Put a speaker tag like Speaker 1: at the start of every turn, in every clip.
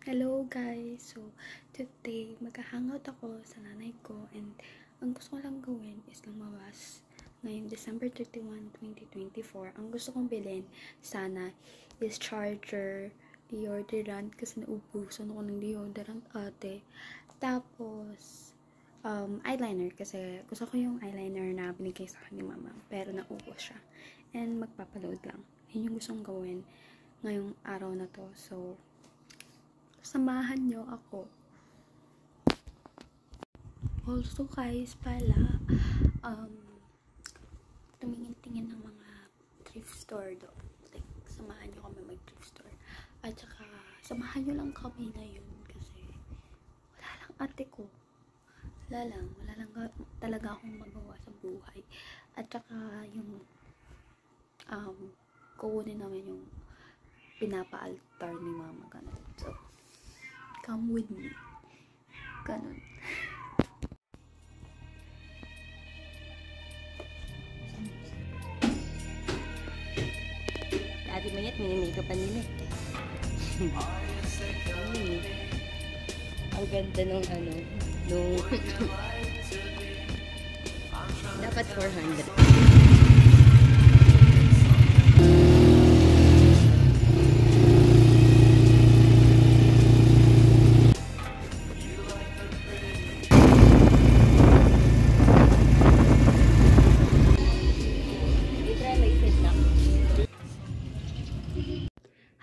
Speaker 1: Hello guys! So, today, magka-hangout ako sa nanay ko and ang gusto ko lang gawin is lumabas ngayong December 31, 2024. Ang gusto kong bilhin sana is charger, deodorant kasi naubusan ako ng deodorant ate. Tapos, eyeliner kasi gusto ko yung eyeliner na binigay sa akin ni mama pero naubos siya. And magpapaload lang. Yun yung gustong gawin ngayong araw na to. So, samahan nyo ako. Also guys pala, tumingin-tingin ng mga thrift store do. Like, samahan nyo kami mag-thrift store. At saka, samahan nyo lang kami ngayon kasi wala lang ate ko. Wala lang talaga akong magawa sa buhay. At saka, yung kukunin namin yung pinapa-altar ni mama ganun. So, come with me. Ganun.
Speaker 2: Ate Mayat, mini-makeupan nila. Ang ganda nung nung dapat 400.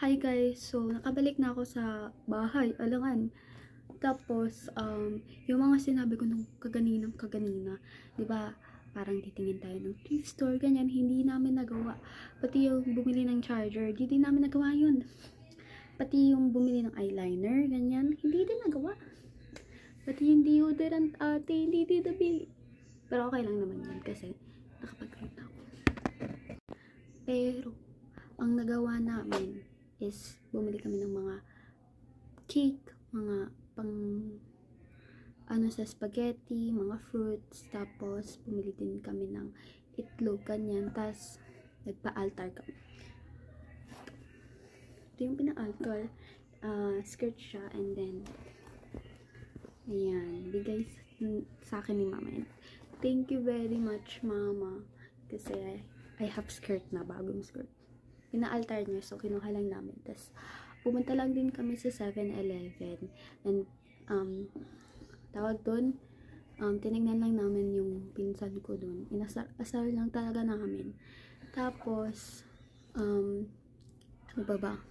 Speaker 1: Hi guys! So, nakabalik na ako sa bahay, alangan. Tapos, yung mga sinabi ko nung kaganina, diba, parang titingin tayo ng thrift store, ganyan, hindi namin nagawa. Pati yung bumili ng charger, hindi namin nagawa yun. Pati yung bumili ng eyeliner, ganyan, hindi din nagawa. Pati yung deodorant ate, hindi din nabili. Pero okay lang naman yun kasi nakapag-grab na ako. Pero, ang nagawa namin is bumili kami ng mga cake, mga pang sa spaghetti, mga fruits, tapos bumili din kami ng itlog, ganyan, tapos nagpa-altar kami. Ito yung pina-altar, skirt siya, and then ayan, bigay sa akin ni mama. And thank you very much mama, kasi I have skirt na, bagong skirt. Pina-altar niya, so kinuha lang namin. Tapos, pumunta lang din kami sa 7-Eleven. And, tawag doon, tinignan lang namin yung pinsan ko doon. Inasar lang talaga namin. Tapos, ano ba?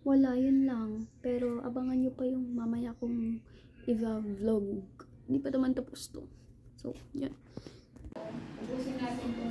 Speaker 1: Wala, yun lang. Pero, abangan nyo pa yung mamaya kong i-vlog. Hindi pa naman tapos to. So, yun. Ubusin natin to.